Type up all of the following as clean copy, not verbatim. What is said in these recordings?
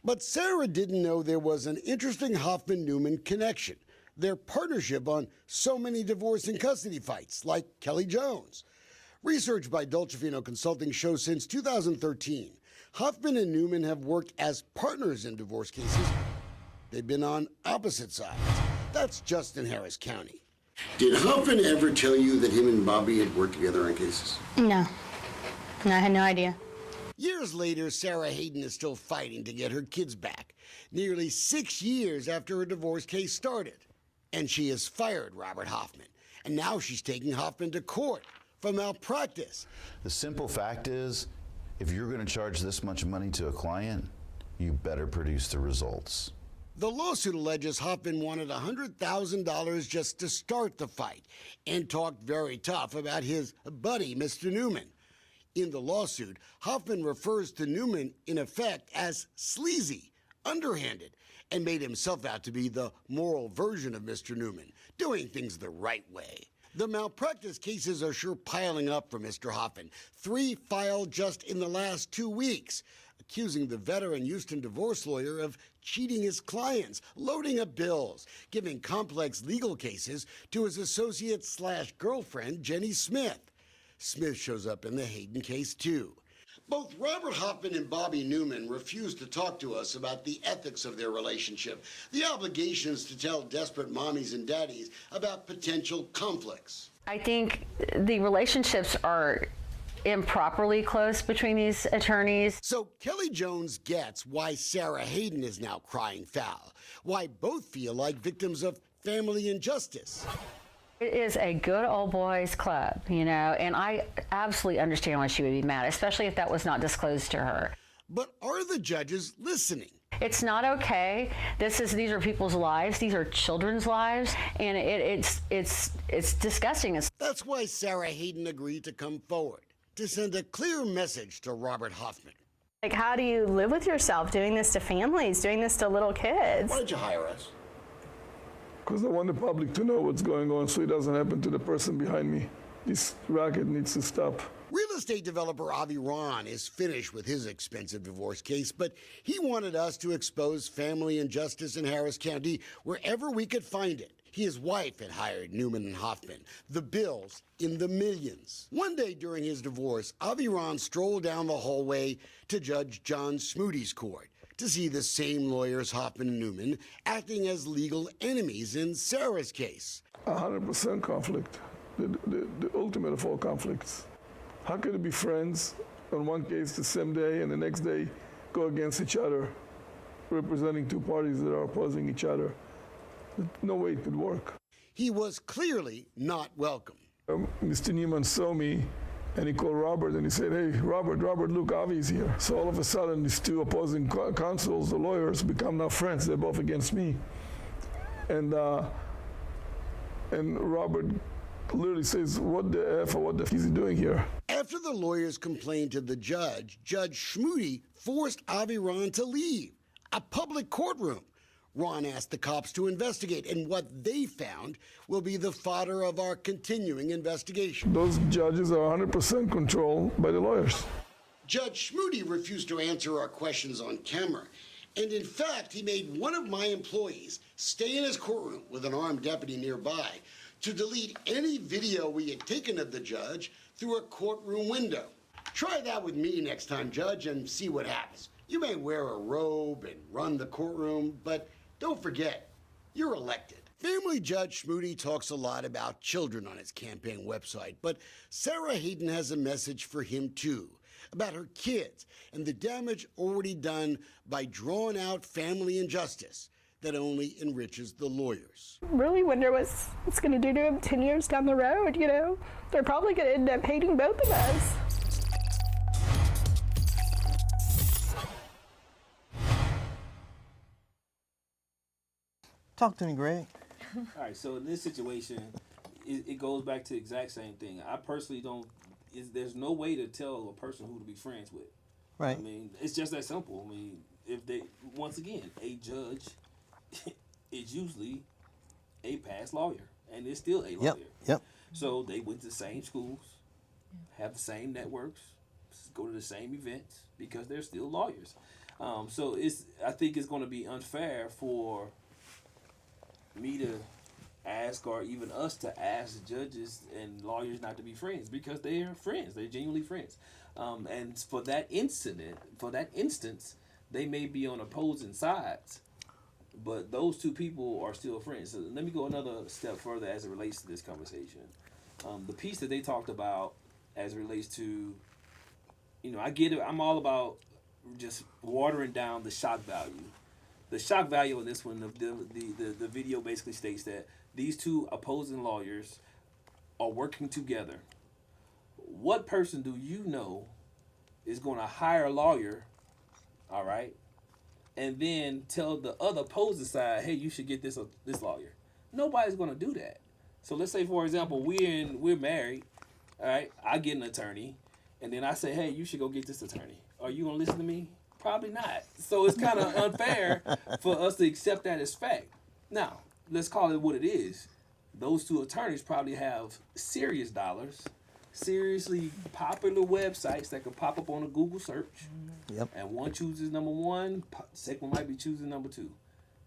But Sarah didn't know there was an interesting Hoffman-Newman connection. Their partnership on so many divorce and custody fights, like Kelly Jones. Research by Dolcefino Consulting shows since 2013, Hoffman and Newman have worked as partners in divorce cases. They've been on opposite sides. That's just in Harris County. Did Hoffman ever tell you that him and Bobby had worked together on cases? No, I had no idea. Years later, Sarah Hayden is still fighting to get her kids back, nearly 6 years after her divorce case started. And she has fired Robert Hoffman, and now she's taking Hoffman to court for malpractice. The simple fact is, if you're going to charge this much money to a client, you better produce the results. The lawsuit alleges Hoffman wanted $100,000 just to start the fight and talked very tough about his buddy, Mr. Newman. In the lawsuit, Hoffman refers to Newman, in effect, as sleazy, underhanded, and made himself out to be the moral version of Mr. Newman, doing things the right way. The malpractice cases are sure piling up for Mr. Hoffman. 3 filed just in the last 2 weeks, accusing the veteran Houston divorce lawyer of cheating his clients, loading up bills, giving complex legal cases to his associate/girlfriend, Jenny Smith. Smith shows up in the Hayden case, too. Both Robert Hoffman and Bobby Newman refused to talk to us about the ethics of their relationship, the obligations to tell desperate mommies and daddies about potential conflicts. I think the relationships are improperly close between these attorneys. So Kelly Jones gets why Sarah Hayden is now crying foul, why both feel like victims of family injustice. It is a good old boys club, you know, and I absolutely understand why she would be mad, especially if that was not disclosed to her. But are the judges listening? It's not okay. These are people's lives. These are children's lives, and it's disgusting. That's why Sarah Hayden agreed to come forward to send a clear message to Robert Hoffman. Like, how do you live with yourself doing this to families, doing this to little kids? Why did you hire us? Because I want the public to know what's going on so it doesn't happen to the person behind me. This racket needs to stop. Real estate developer Avi Ron is finished with his expensive divorce case, but he wanted us to expose family injustice in Harris County wherever we could find it. His wife had hired Newman and Hoffman, the bills in the millions. One day during his divorce, Avi Ron strolled down the hallway to Judge John Smoody's court to see the same lawyers, Hoffman and Newman, acting as legal enemies in Sarah's case. 100% conflict, the ultimate of all conflicts. How could it be friends on one case the same day and the next day go against each other, representing 2 parties that are opposing each other? No way it could work. He was clearly not welcome. Mr. Newman saw me and he called Robert and he said, "Hey, Robert, look, Avi's here." So all of a sudden, these 2 opposing counsels, the lawyers, become now friends. They're both against me. And Robert literally says, "What the F or what the F is he doing here?" After the lawyers complained to the judge, Judge Schmoody forced Avi Ron to leave a public courtroom. Ron asked the cops to investigate, and what they found will be the fodder of our continuing investigation. Those judges are 100% controlled by the lawyers. Judge Schmoody refused to answer our questions on camera, and in fact, he made one of my employees stay in his courtroom with an armed deputy nearby to delete any video we had taken of the judge through a courtroom window. Try that with me next time, Judge, and see what happens. You may wear a robe and run the courtroom, but don't forget, you're elected. Family Judge Schmoody talks a lot about children on his campaign website, but Sarah Hayden has a message for him too, about her kids and the damage already done by drawn-out family injustice that only enriches the lawyers. Really wonder what it's going to do to them 10 years down the road, you know? They're probably going to end up hating both of us. Talk to me, Greg. All right, so in this situation, it goes back to the exact same thing. I personally don't, there's no way to tell a person who to be friends with. Right. I mean, it's just that simple. I mean, if they, once again, a judge is usually a past lawyer, and is still a lawyer. Yep. So they went to the same schools, have the same networks, go to the same events, because they're still lawyers. So I think it's going to be unfair for me to ask, or even us to ask judges and lawyers not to be friends, because they are friends. They're genuinely friends. And for that instance, they may be on opposing sides, but those two people are still friends. So let me go another step further as it relates to this conversation. The piece that they talked about as it relates to, I get it. I'm all about just watering down the shock value. The shock value in this one, the video basically states that these two opposing lawyers are working together. What person do you know is going to hire a lawyer, all right, and then tell the other opposing side, hey, you should get this lawyer? Nobody's going to do that. So let's say, for example, we're married, all right, I get an attorney, and then I say, hey, you should go get this attorney. Are you going to listen to me? Probably not. So it's kind of unfair for us to accept that as fact. Now, let's call it what it is. Those two attorneys probably have serious dollars, seriously popular websites that can pop up on a Google search. Yep. And one chooses number one, second one might be choosing number two.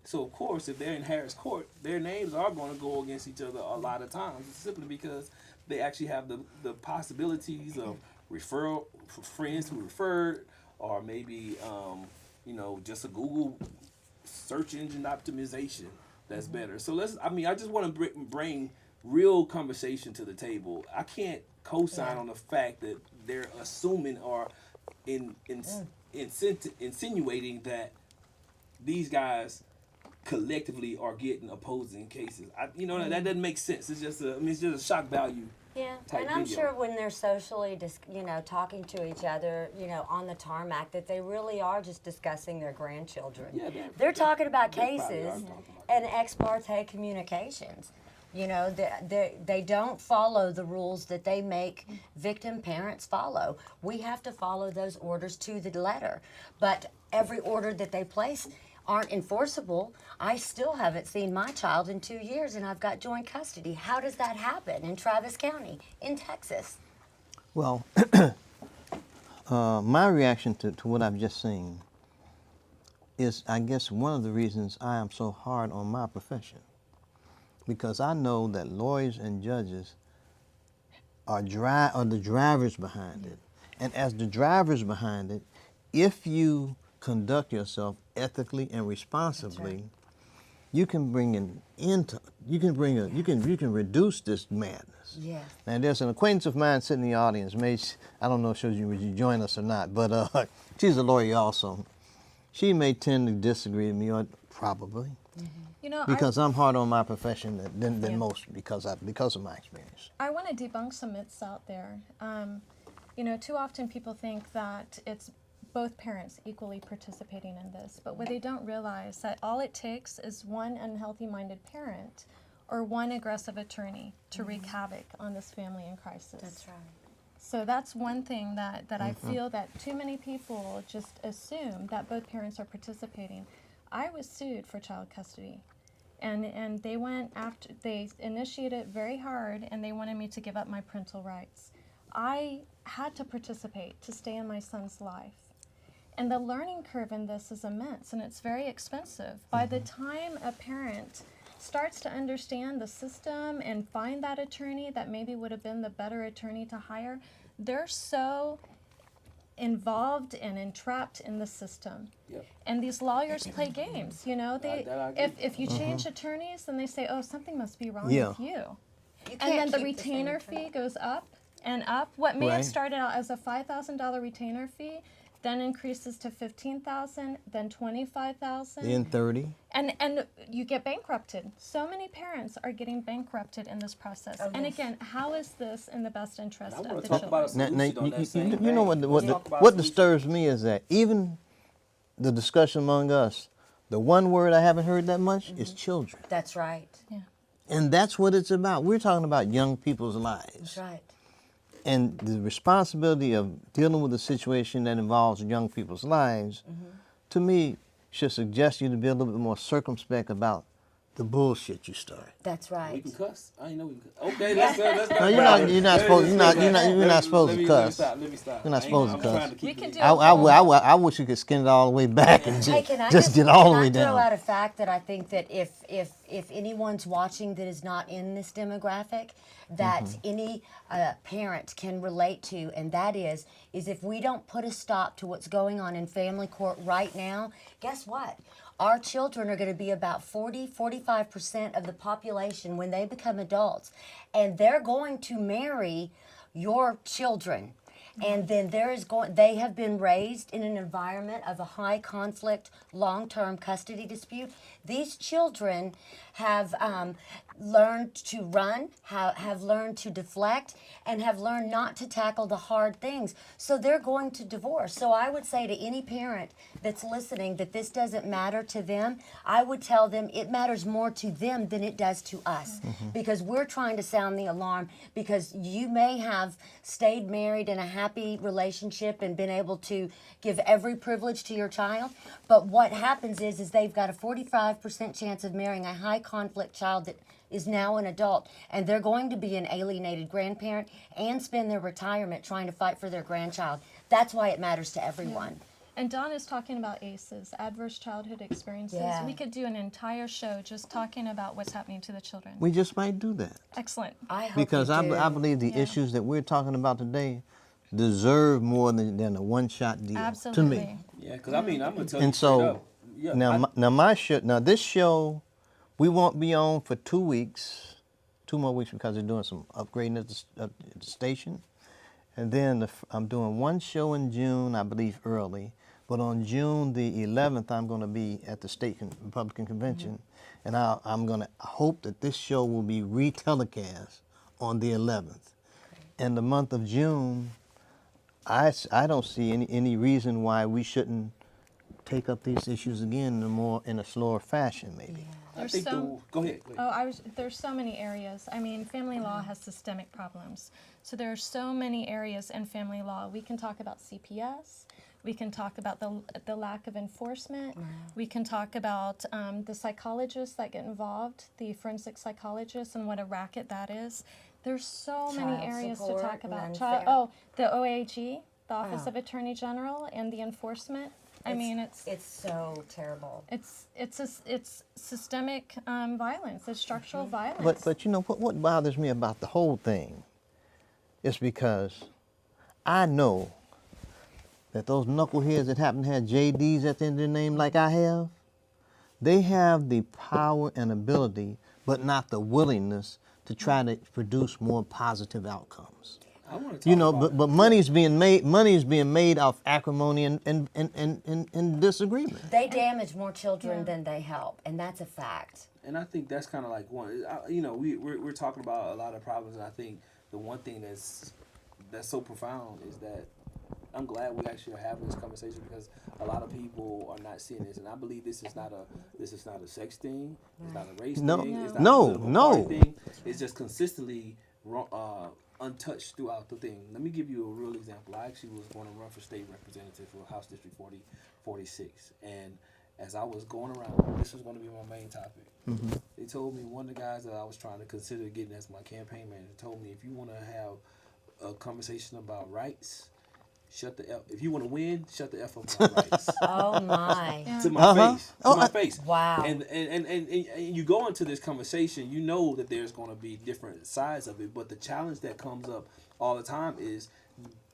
So, of course, if they're in Harris Court, their names are going to go against each other a lot of times, simply because they actually have the possibilities of referral for friends who referred, or maybe, just a Google search engine optimization that's better. So I just want to bring real conversation to the table. I can't co-sign on the fact that they're assuming or insinuating that these guys collectively are getting opposing cases. That doesn't make sense. It's just a shock value. Yeah, type and I'm video. sure when they're socially, talking to each other, on the tarmac, that they really are just discussing their grandchildren. Yeah, they're talking about they probably are cases talking about and ex parte communications. They don't follow the rules that they make victim parents follow. We have to follow those orders to the letter. But every order that they place aren't enforceable. I still haven't seen my child in 2 years, and I've got joint custody. How does that happen in Travis County, in Texas? Well, my reaction to what I've just seen is, I guess, one of the reasons I am so hard on my profession. Because I know that lawyers and judges are the drivers behind it. And as the drivers behind it, if you conduct yourself ethically and responsibly, you can you can reduce this madness. Yes. Now, there's an acquaintance of mine sitting in the audience. I don't know if you join us or not, but she's a lawyer also. She may tend to disagree with me, or probably, because I'm hard on my profession than most because of my experience. I want to debunk some myths out there. Too often people think that it's both parents equally participating in this, but what they don't realize that all it takes is one unhealthy-minded parent or one aggressive attorney to wreak havoc on this family in crisis. That's right. So that's one thing that I feel that too many people just assume that both parents are participating. I was sued for child custody, and they initiated very hard, and they wanted me to give up my parental rights. I had to participate to stay in my son's life. And the learning curve in this is immense, and it's very expensive. By the time a parent starts to understand the system and find that attorney that maybe would have been the better attorney to hire, they're so involved and entrapped in the system. Yep. And these lawyers play games, if you change attorneys, then they say, oh, something must be wrong with you. And then the retainer fee goes up and up. What may have started out as a $5,000 retainer fee then increases to $15,000, then $25,000, then $30,000, and you get bankrupted. So many parents are getting bankrupted in this process. And again, how is this in the best interest of the children? You know what disturbs me is that even the discussion among us, the one word I haven't heard that much is children. That's right. Yeah. And that's what it's about. We're talking about young people's lives. That's right. And the responsibility of dealing with a situation that involves young people's lives, to me, should suggest you to be a little bit more circumspect about the bullshit you start. That's We right. can cuss. I ain't know we can cuss. Okay, let's go. No, you're not supposed to cuss. Let me stop. You're not supposed to cuss. We can do I wish you could skin it all the way back and Hey, can I just get all the way can I throw down. out a fact that I think that if anyone's watching that is not in this demographic, that any parent can relate to, and that is if we don't put a stop to what's going on in family court right now, guess what? Our children are going to be about 45% of the population when they become adults, and they're going to marry your children. And then they have been raised in an environment of a high conflict, long-term custody dispute. These children have learned to run, have learned to deflect, and have learned not to tackle the hard things. So they're going to divorce. So I would say to any parent that's listening that this doesn't matter to them, I would tell them it matters more to them than it does to us. Because we're trying to sound the alarm, because you may have stayed married in a happy relationship and been able to give every privilege to your child, but what happens is they've got a 45% chance of marrying a high conflict child that is now an adult, and they're going to be an alienated grandparent and spend their retirement trying to fight for their grandchild. That's why it matters to everyone. And Dawn is talking about ACEs, adverse childhood experiences. Yeah. We could do an entire show just talking about what's happening to the children. We just might do that. Excellent. I hope Because you do. I believe the issues that we're talking about today deserve more than a one-shot deal. Absolutely. To me. Yeah, because I mean, I'm gonna tell you And straight so up. Yeah, this show, we won't be on for 2 weeks, 2 more weeks, because they're doing some upgrading at the station. And then I'm doing one show in June, I believe early. But on June the 11th, I'm going to be at the state Republican convention, and I'm going to hope that this show will be retelecast on the 11th. In the month of June, I don't see any reason why we shouldn't take up these issues again in a slower fashion, maybe. I think go ahead. There's so many areas. I mean, family law has systemic problems. So there are so many areas in family law. We can talk about CPS. We can talk about the lack of enforcement. We can talk about the psychologists that get involved, the forensic psychologists, and what a racket that is. There's so many areas to talk about. The OAG, the Office of Attorney General, and the enforcement. It's so terrible. It's systemic violence. It's structural violence. But you know what bothers me about the whole thing is because I know that those knuckleheads that happen to have JDs at the end of their name like I have, they have the power and ability, but not the willingness to try to produce more positive outcomes. I want to talk but money's being made off acrimony and disagreement. They damage more children than they help, and that's a fact. And I think that's kind of like one. We're talking about a lot of problems, and I think the one thing that's so profound is that I'm glad we actually are having this conversation, because a lot of people are not seeing this, and I believe this is not a sex thing, it's not a race thing, it's not a political party thing. It's just consistently untouched throughout the thing. Let me give you a real example. I actually was going to run for state representative for House District 46, and as I was going around, this was going to be my main topic. They told me, one of the guys that I was trying to consider getting as my campaign manager told me, if you want to have a conversation about rights, if you want to win, shut the F up about rights. Oh my! To my face. To my face. Wow. And you go into this conversation, you know that there's going to be different sides of it, but the challenge that comes up all the time is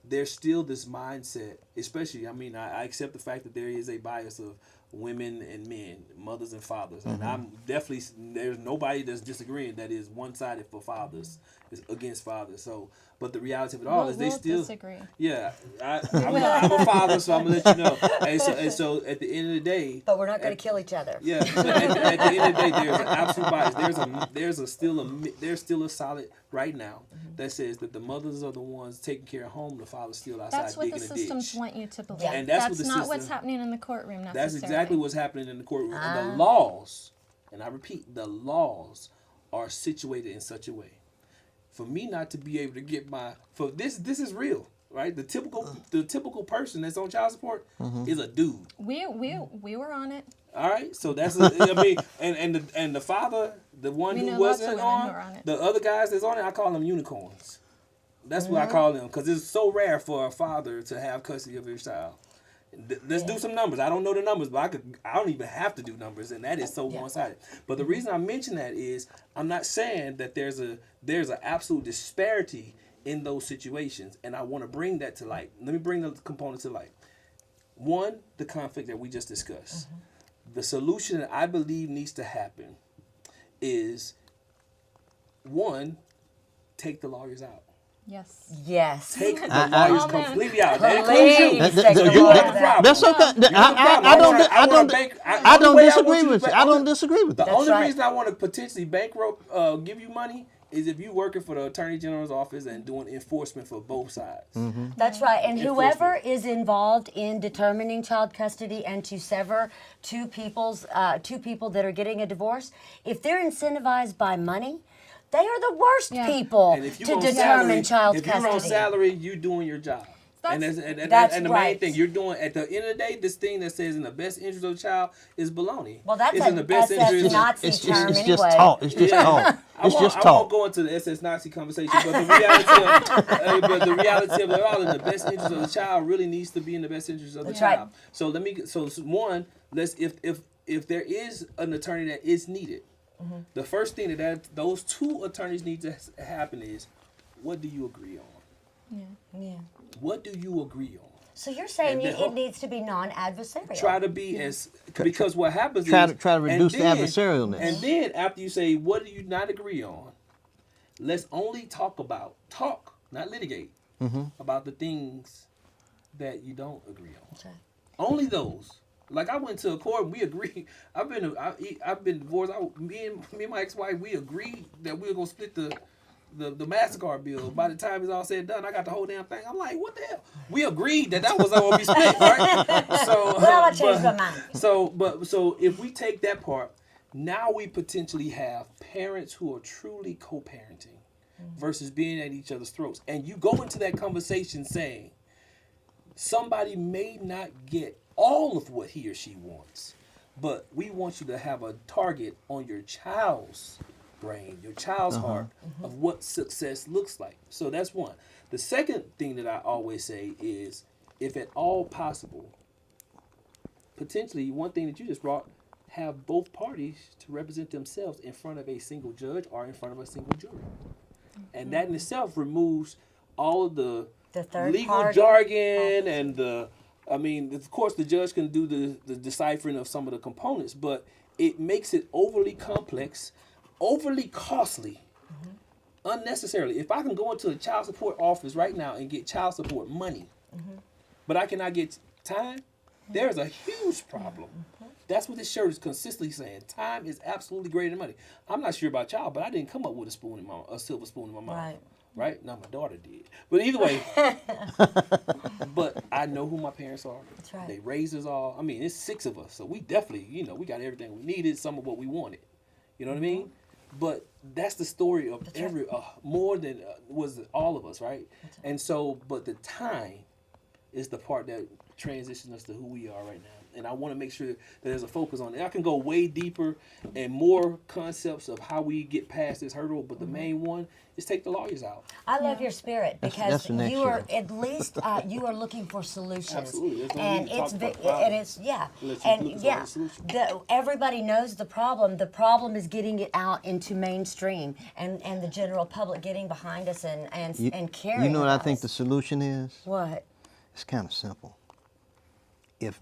there's still this mindset, especially, I accept the fact that there is a bias of women and men, mothers and fathers, and I'm definitely, there's nobody that's disagreeing that is one-sided for fathers, is against fathers. So, but the reality of it all is they still disagree. Yeah, I'm a father, so I'm gonna let you know. And so at the end of the day, but we're not going to kill each other. Yeah, but at the end of the day, there's an absolute bias. There's still a solid right now that says that the mothers are the ones taking care of home, the father's still outside That's what digging the a ditch. systems want you to believe. Yeah. And that's not what's happening in the courtroom necessarily. That's exactly what's happening in the courtroom. And the laws, and I repeat, the laws are situated in such a way for me not to be able to get this is real. right? The typical person that's on child support is a dude. We were on it. All right, so that's I mean, and the father, the one We who know lots of wasn't women who on, are on it. the other guys that's on it, I call them unicorns. That's what I call them, because it's so rare for a father to have custody of his child. Let's do some numbers. I don't know the numbers, but I don't even have to do numbers, and that is so one-sided. But the reason I mention that is I'm not saying that there's an absolute disparity in those situations, and I want to bring that to light. Let me bring the components to light. One, the conflict that we just discussed. The solution that I believe needs to happen is, one, take the lawyers out. Yes. Yes. Take the lawyers Oh, man. completely out. That Please includes you. take So the you lawyers got the out. problem. That's okay. I don't disagree with you. I don't disagree with The you. only right. reason I want to potentially bankrupt, give you money, is if you working for the Attorney General's office and doing enforcement for both sides. That's right. And Enforcement. whoever is involved in determining child custody and to sever two people that are getting a divorce, if they're incentivized by money, they are the worst Yeah. people And if to you're on determine salary, child if custody. you're on salary, you're doing your job. And That's- That's the main right. thing you're doing at the end of the day, this thing that says in the best interest of the child is baloney. Well, that's it's a in the best SS interest. Nazi It's term just anyway. talk. It's just talk. It's just I won't talk. go into the SS Nazi conversation, but the reality of it all, in the best interest of the child, really needs to be in the best interest of the That's child. right. So one, if there is an attorney that is needed, the first thing that those two attorneys need to happen is, what do you agree on? Yeah. What do you agree on? So you're saying And the it needs to be non-adversarial. Try to be because what happens Try is to reduce and the adversarialness. And then after you say, what do you not agree on? Let's only talk, not litigate, about the things that you don't agree on. That's right. Only those. Like I went to a court, and we agreed. I've been divorced. Me and my ex-wife, we agreed that we were gonna split the MasterCard bill. By the time it's all said and done, I got the whole damn thing. I'm like, what the hell? We agreed that was going to be split, right? So, Well, I changed my mind. So if we take that part, now we potentially have parents who are truly co-parenting versus being at each other's throats. And you go into that conversation saying, somebody may not get all of what he or she wants, but we want you to have a target on your child's brain, your child's heart, of what success looks like. So that's one. The second thing that I always say is, if at all possible, potentially one thing that you just brought, have both parties to represent themselves in front of a single judge or in front of a single jury. And that in itself removes all of the third legal party jargon and of course the judge can do the deciphering of some of the components, but it makes it overly complex, overly costly, unnecessarily. If I can go into a child support office right now and get child support money, but I cannot get time, there's a huge problem. That's what this shirt is consistently saying. Time is absolutely greater than money. I'm not sure about y'all, but I didn't come up with a silver spoon in my mouth. Right. Right? Now my daughter did. But either way, but I know who my parents are. That's right. They raised us all. I mean, it's 6 of us, so we definitely, we got everything we needed, some of what we wanted. You know what I mean? But that's the story of more than was all of us, right? And so, but the time is the part that transitions us to who we are right now. And I want to make sure that there's a focus on it. I can go way deeper and more concepts of how we get past this hurdle, but the main one is take the lawyers out. I love your spirit because that's the next you are show. at least you are looking for solutions. Absolutely. There's no And need to it's talk about the problem. and it's yeah. Unless you And look for yeah. the solution. Everybody knows the problem. The problem is getting it out into mainstream and the general public getting behind us and caring. You know what I about think us. the solution is? What? It's kind of simple. If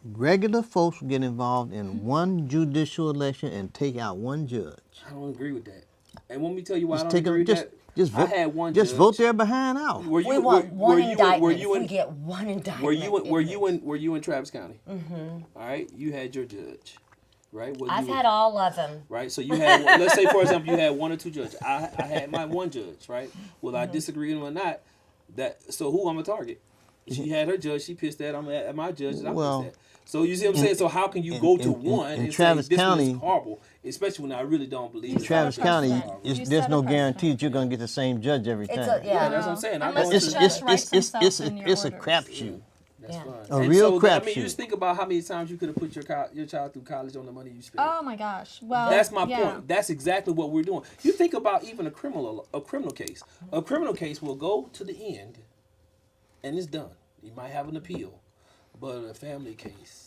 regular folks get involved in one judicial election and take out one judge, I don't agree with that. And let me tell you why I just don't take agree them. with Just that. just I vote. had one Just judge. vote their behind out. Were you, We want one were you, indictment. Were If you we in, get one indictment. were you in Travis County? Mm-hmm. All right, you had your judge, right? I've had all of them. Right, so you had, let's say for example, you had 1 or 2 judges. I had my one judge, right? Whether I disagree with him or not, so who I'm a target? She had her judge. She pissed at. I'm at my judge. I'm Well, pissed at. So you see what I'm saying? So how can you go to one in and Travis say this one County- is horrible, especially when I really don't believe it's Travis County, horrible. You there's set no a precedent. guarantee that you're going to get the same judge every time. It's a, Yeah, yeah. that's what I'm saying. I Unless go the into judge writes himself in your it's a orders. crapshoot. That's Yeah. fine. A And real so, I mean, crapshoot. you just think about how many times you could have put your child through college on the money you spent. Oh my gosh. Well, That's my yeah. point. That's exactly what we're doing. You think about even a criminal case. A criminal case will go to the end, and it's done. You might have an appeal, but a family case.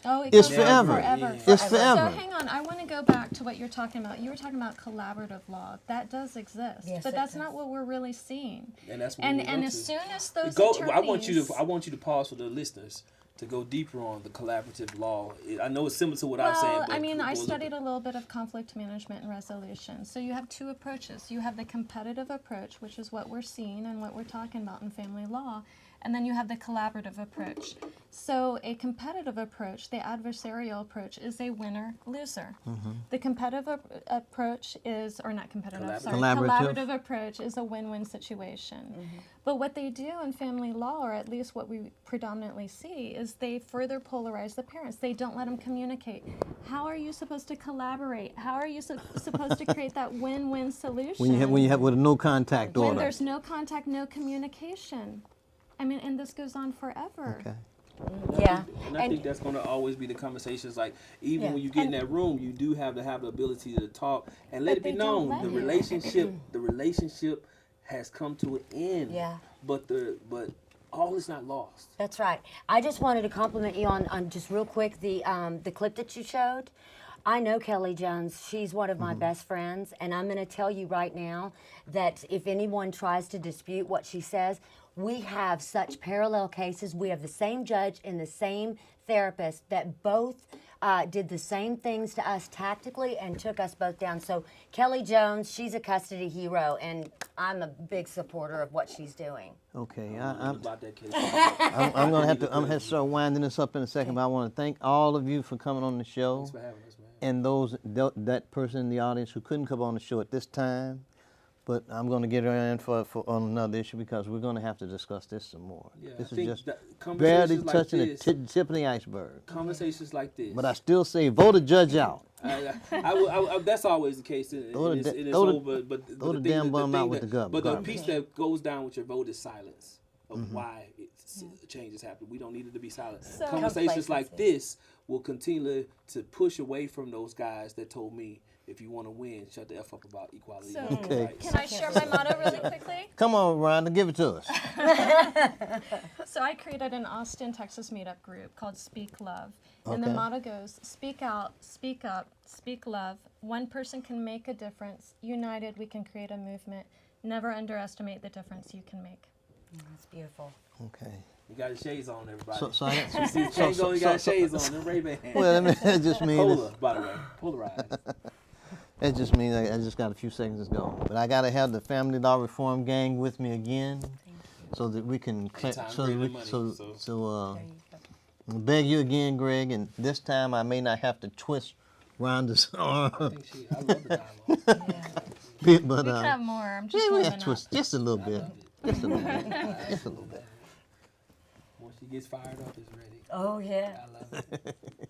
Oh, it It's goes on forever. forever. It's So forever. hang on, I want to go back to what you're talking about. You were talking about collaborative law. That does exist, Yes, but it that's does. not what we're really seeing. And that's what And we and go as to. soon as those Go, attorneys, I want you to pause for the listeners to go deeper on the collaborative law. I know it's similar to what I'm saying. Well, But I mean, go I a little studied bit. a little bit of conflict management and resolution. So you have two approaches. You have the competitive approach, which is what we're seeing and what we're talking about in family law, and then you have the collaborative approach. So a competitive approach, the adversarial approach, is a winner-loser. The competitive approach is, or not competitive, sorry, Collaborative. collaborative approach is a win-win situation. But what they do in family law, or at least what we predominantly see, is they further polarize the parents. They don't let them communicate. How are you supposed to collaborate? How are you supposed to create that win-win solution When you have with a no contact when order. there's no contact, no communication? I mean, and this goes on forever. Okay. Yeah. And I think that's going to always be the conversations. Like even Yeah. when you get in that room, you do have to have the ability to talk and let But it be they don't known let the you. relationship has come to an end. Yeah. But all is not lost. That's right. I just wanted to compliment you on just real quick the clip that you showed. I know Kelly Jones. She's one of my best friends, and I'm going to tell you right now that if anyone tries to dispute what she says, we have such parallel cases. We have the same judge and the same therapist that both did the same things to us tactically and took us both down. So Kelly Jones, she's a custody hero, and I'm a big supporter of what she's doing. Okay. About that case. I'm gonna have to start winding this up in a second, but I want to thank all of you for coming on the show, Thanks for having us, man. and that person in the audience who couldn't come on the show at this time. But I'm going to get her in for on another issue because we're going to have to discuss this some more. Yeah, this I is think just that barely conversations like touching this- the tip of the iceberg. Conversations like this. But I still say vote a judge out. That's always the case. Throw And the it's throw the- over. But throw the thing damn that- bum thing out with that- the garbage. But the piece that goes down with your vote is silence of why change has happened. We don't need it to be silent. So- Conversations like Complacency. this will continue to push away from those guys that told me, if you want to win, shut the F up about equality. So- and Okay. rights. Can I share my motto really quickly? Come on, Rhonda, give it to us. So I created an Austin, Texas meetup group called Speak Love. And the Okay. motto goes, speak out, speak up, speak love. One person can make a difference. United, we can create a movement. Never underestimate the difference you can make. That's beautiful. Okay. You got your shades on, everybody. So I You see the chains on, you got shades on. Them Ray-Ban. well, I mean, that just means Polar, by the way. Polarized. that just means I just got a few seconds to go. But I got to have the Family Law Reform Gang with me again, so that we can Time bringing money, I beg you again, Greg, and this time I may not have to twist Rhonda's arm, I love the dialogue. but We could have more. I'm just yeah, we warming have up. to twist just a little bit, just a little bit, just a little bit. Once she gets fired up, it's ready. Oh, yeah. I love it.